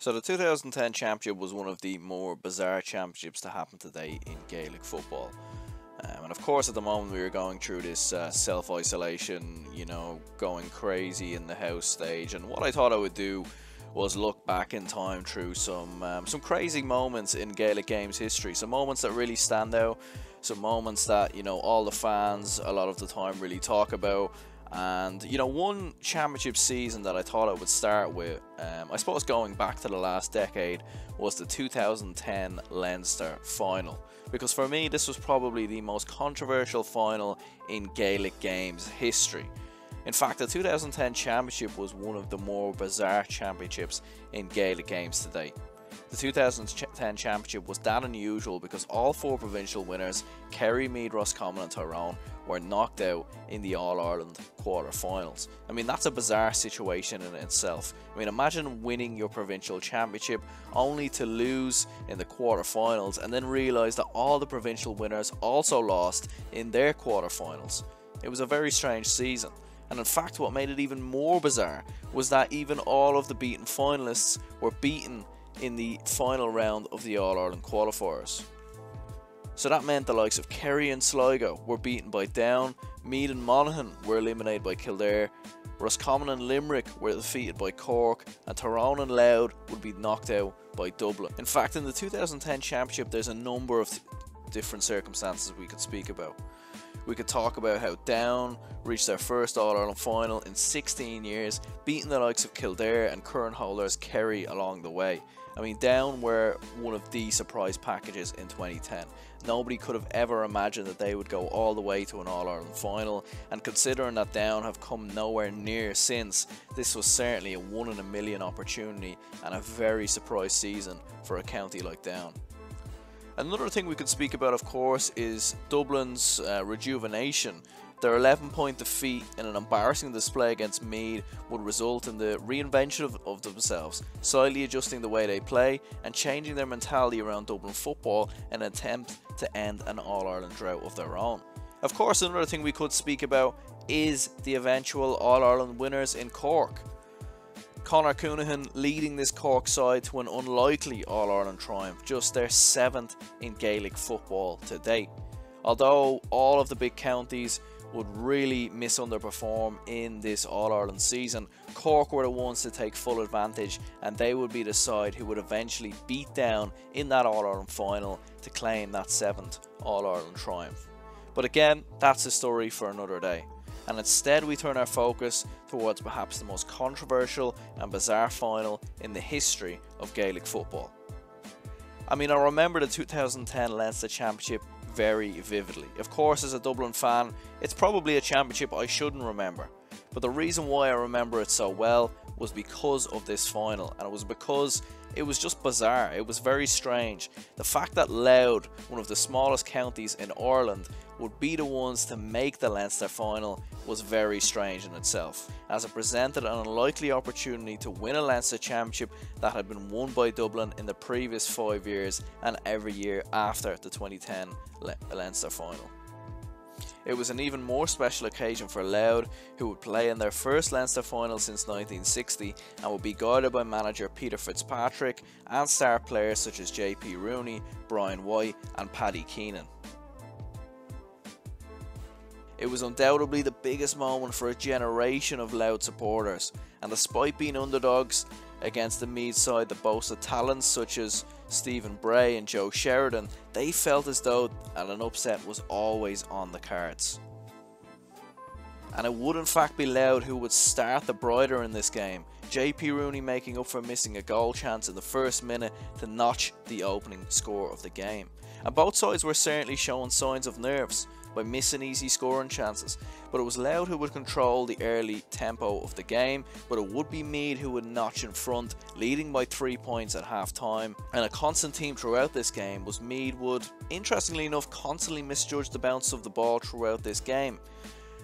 So the 2010 championship was one of the more bizarre championships to happen today in Gaelic football. And of course at the moment we were going through this self-isolation, going crazy in the house stage, and what I thought I would do was look back in time through some crazy moments in Gaelic games history, some moments that really stand out, some moments that all the fans a lot of the time really talk about. And one championship season that I thought I would start with, I suppose going back to the last decade, was the 2010 Leinster Final, because for me this was probably the most controversial final in Gaelic games history. In fact, the 2010 championship was one of the more bizarre championships in Gaelic games to date. The 2010 championship was that unusual because all four provincial winners, Kerry, Meath, Roscommon and Tyrone, were knocked out in the All-Ireland quarter-finals. I mean, that's a bizarre situation in itself. I mean, imagine winning your provincial championship only to lose in the quarter-finals and then realise that all the provincial winners also lost in their quarter-finals. It was a very strange season. And in fact, what made it even more bizarre was that even all of the beaten finalists were beaten in the final round of the All-Ireland qualifiers. So that meant the likes of Kerry and Sligo were beaten by Down, Meath and Monaghan were eliminated by Kildare, Roscommon and Limerick were defeated by Cork, and Tyrone and Louth would be knocked out by Dublin. In fact, in the 2010 championship there's a number of different circumstances we could speak about. We could talk about how Down reached their first All-Ireland final in 16 years, beating the likes of Kildare and current holders Kerry along the way. I mean, Down were one of the surprise packages in 2010. Nobody could have ever imagined that they would go all the way to an All-Ireland final, and considering that Down have come nowhere near since, this was certainly a 1 in a million opportunity and a very surprise season for a county like Down. Another thing we could speak about, of course, is Dublin's rejuvenation. Their 11-point defeat in an embarrassing display against Meath would result in the reinvention of themselves, slightly adjusting the way they play and changing their mentality around Dublin football in an attempt to end an All-Ireland drought of their own. Of course, another thing we could speak about is the eventual All-Ireland winners in Cork. Conor Coonahan leading this Cork side to an unlikely All-Ireland triumph, just their 7th in Gaelic football to date. Although all of the big counties would really misunderperform in this All-Ireland season, Cork were the ones to take full advantage, and they would be the side who would eventually beat Down in that All-Ireland final to claim that 7th All-Ireland triumph. But again, that's a story for another day, and instead we turn our focus towards perhaps the most controversial and bizarre final in the history of Gaelic football. I mean, I remember the 2010 Leinster Championship very vividly. Of course, as a Dublin fan, it's probably a championship I shouldn't remember, but the reason why I remember it so well was because of this final, and it was because it was just bizarre. It was very strange. The fact that Louth, one of the smallest counties in Ireland, would be the ones to make the Leinster final was very strange in itself, as it presented an unlikely opportunity to win a Leinster championship that had been won by Dublin in the previous 5 years and every year after the 2010 Leinster final. It was an even more special occasion for Louth, who would play in their first Leinster final since 1960 and would be guided by manager Peter Fitzpatrick and star players such as JP Rooney, Brian White and Paddy Keenan. It was undoubtedly the biggest moment for a generation of Louth supporters, and despite being underdogs against the Meath side that boasted talents such as Stephen Bray and Joe Sheridan, they felt as though an upset was always on the cards. And it would in fact be Louth who would start the brighter in this game, JP Rooney making up for missing a goal chance in the first minute to notch the opening score of the game. And both sides were certainly showing signs of nerves by missing easy scoring chances, but it was Louth who would control the early tempo of the game, but it would be Meath who would notch in front, leading by 3 points at half time. And a constant theme throughout this game was Meath would, interestingly enough, constantly misjudge the bounce of the ball throughout this game.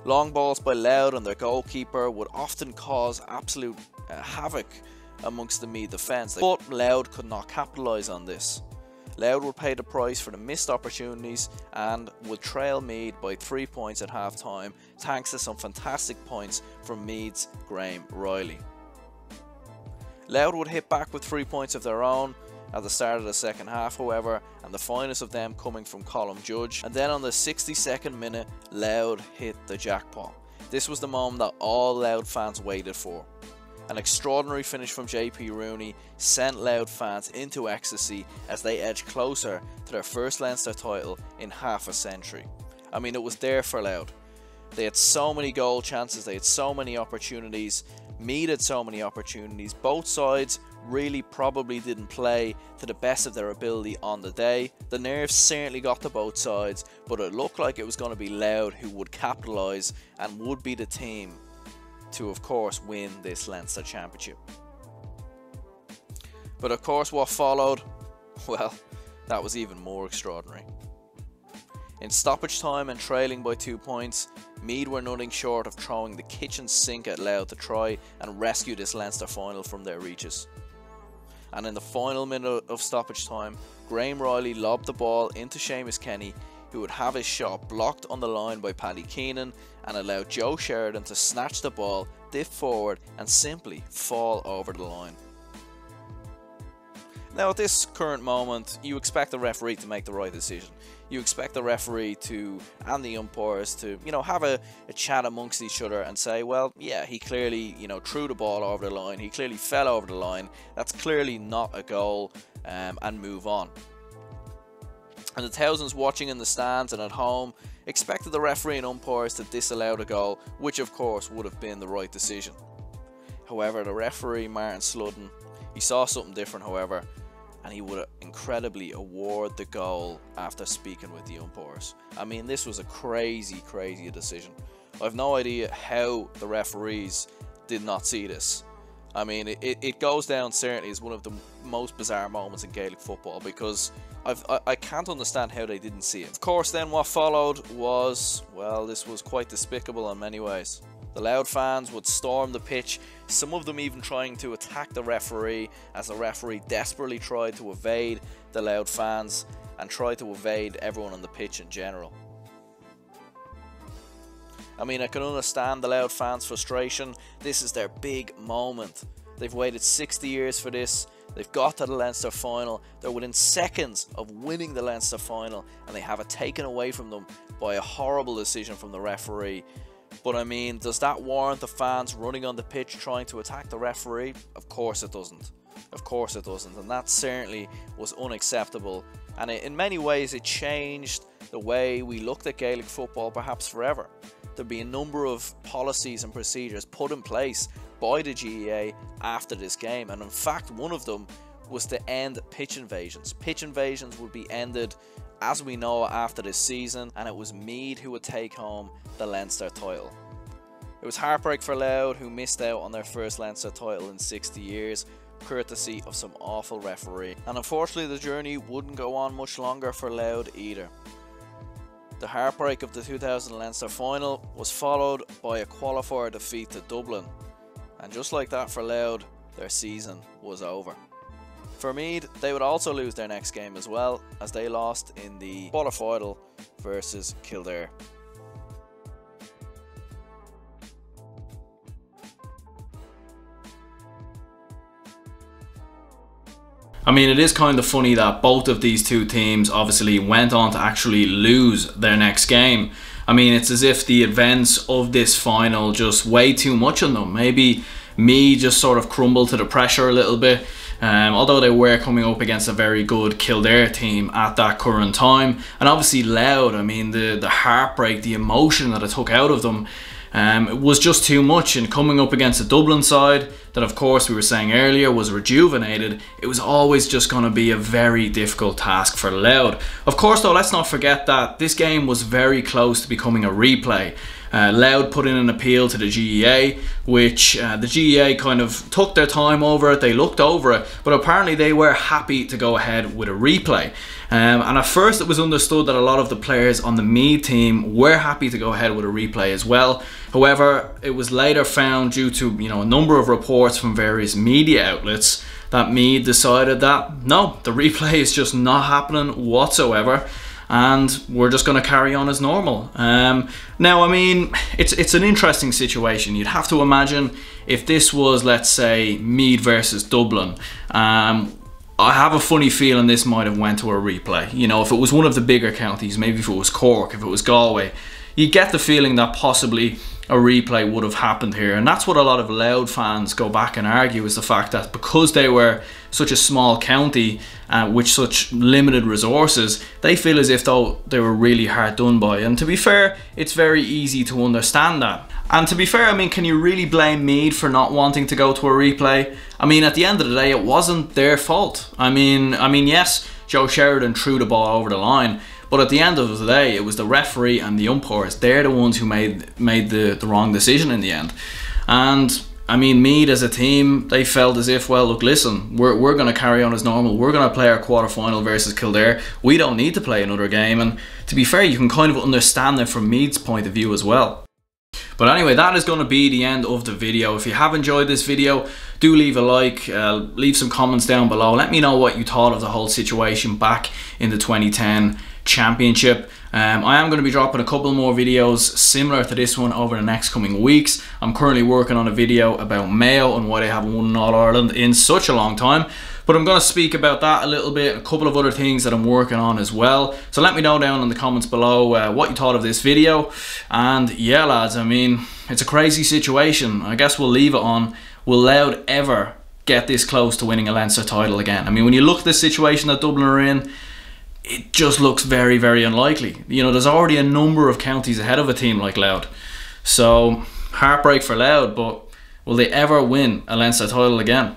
Long balls by Louth and their goalkeeper would often cause absolute havoc amongst the Meath defence, but Louth could not capitalise on this. Louth would pay the price for the missed opportunities and would trail Meath by 3 points at half time, thanks to some fantastic points from Meath's Graham Riley. Louth would hit back with 3 points of their own at the start of the second half, however, and the finest of them coming from Colm Judge. And then on the 62nd minute, Louth hit the jackpot. This was the moment that all Louth fans waited for. An extraordinary finish from JP Rooney sent Louth fans into ecstasy as they edged closer to their first Leinster title in half a century. I mean, it was there for Louth. They had so many goal chances, they had so many opportunities, Meath had so many opportunities. Both sides really probably didn't play to the best of their ability on the day. The nerves certainly got to both sides, but it looked like it was going to be Louth who would capitalise and would be the team to, of course, win this Leinster Championship. But of course what followed, well, that was even more extraordinary. In stoppage time and trailing by 2 points, Meath were nothing short of throwing the kitchen sink at Louth to try and rescue this Leinster final from their reaches. And in the final minute of stoppage time, Graham Riley lobbed the ball into Seamus Kenny, who would have his shot blocked on the line by Paddy Keenan and allowed Joe Sheridan to snatch the ball, dip forward and simply fall over the line. Now at this current moment, you expect the referee to make the right decision. You expect the referee to, and the umpires to, have a chat amongst each other and say, well, yeah, he clearly, threw the ball over the line, he clearly fell over the line, that's clearly not a goal, and move on. And the thousands watching in the stands and at home expected the referee and umpires to disallow the goal, which of course would have been the right decision. However, the referee, Martin Sludden, he saw something different, however, and he would incredibly award the goal after speaking with the umpires. I mean, this was a crazy decision. I have no idea how the referees did not see this. I mean, it goes down certainly as one of the most bizarre moments in Gaelic football, because I can't understand how they didn't see it. Of course, then what followed was, well, this was quite despicable in many ways. The Louth fans would storm the pitch, some of them even trying to attack the referee, as the referee desperately tried to evade the Louth fans and tried to evade everyone on the pitch in general. I mean, I can understand the Louth fans' frustration. This is their big moment. They've waited 60 years for this. They've got to the Leinster Final. They're within seconds of winning the Leinster Final, and they have it taken away from them by a horrible decision from the referee. But I mean, does that warrant the fans running on the pitch trying to attack the referee? Of course it doesn't. Of course it doesn't. And that certainly was unacceptable. And in many ways it changed the way we looked at Gaelic football perhaps forever. There'd be a number of policies and procedures put in place by the GAA after this game. And in fact, one of them was to end pitch invasions. Pitch invasions would be ended, as we know, after this season, and it was Meath who would take home the Leinster title. It was heartbreak for Louth, who missed out on their first Leinster title in 60 years, courtesy of some awful referee. And unfortunately the journey wouldn't go on much longer for Louth either. The heartbreak of the 2000 Leinster Final was followed by a qualifier defeat to Dublin. And just like that for Louth, their season was over. For Meath, they would also lose their next game as well, as they lost in the quarter-final versus Kildare. I mean, it is kind of funny that both of these two teams obviously went on to actually lose their next game. I mean, it's as if the events of this final just weigh too much on them. Maybe Meath just sort of crumbled to the pressure a little bit. Although they were coming up against a very good Kildare team at that current time. And obviously Louth, I mean, the heartbreak, the emotion that it took out of them, it was just too much. And coming up against a Dublin side that, of course, we were saying earlier was rejuvenated, it was always just going to be a very difficult task for Louth. Of course though, let's not forget that this game was very close to becoming a replay. Louth put in an appeal to the GAA, which the GAA kind of took their time over it, they looked over it, but apparently they were happy to go ahead with a replay. And at first it was understood that a lot of the players on the Meath team were happy to go ahead with a replay as well. However, it was later found, due to a number of reports from various media outlets, that Meath decided that no, the replay is just not happening whatsoever. and we're just going to carry on as normal. Now, I mean, it's an interesting situation. You'd have to imagine if this was, let's say, Meath versus Dublin. I have a funny feeling this might have went to a replay. You know, if it was one of the bigger counties, maybe if it was Cork, if it was Galway, you get the feeling that possibly a replay would have happened here. And that's what a lot of Louth fans go back and argue, is the fact that because they were such a small county with such limited resources, they feel as if though they were really hard done by. And to be fair, it's very easy to understand that. And to be fair, I mean, can you really blame Meath for not wanting to go to a replay? I mean, at the end of the day, it wasn't their fault. I mean, yes, Joe Sheridan threw the ball over the line, but at the end of the day, it was the referee and the umpires. They're the ones who made the wrong decision in the end. And I mean, Meath as a team, they felt as if, well, look, listen, we're going to carry on as normal. We're going to play our quarter-final versus Kildare. We don't need to play another game. And to be fair, you can kind of understand it from Meath's point of view as well. But anyway, that is going to be the end of the video. If you have enjoyed this video, do leave a like, leave some comments down below. Let me know what you thought of the whole situation back in the 2010 championship. I am going to be dropping a couple more videos similar to this one over the next coming weeks. I'm currently working on a video about Mayo and why they haven't won All-Ireland in such a long time. But I'm going to speak about that a little bit, a couple of other things that I'm working on as well. So let me know down in the comments below what you thought of this video. And yeah, lads, I mean, it's a crazy situation. I guess we'll leave it on, will Louth ever get this close to winning a Leinster title again? I mean, when you look at the situation that Dublin are in, it just looks very, very unlikely. You know, there's already a number of counties ahead of a team like Louth. So, heartbreak for Louth, but will they ever win a Leinster title again?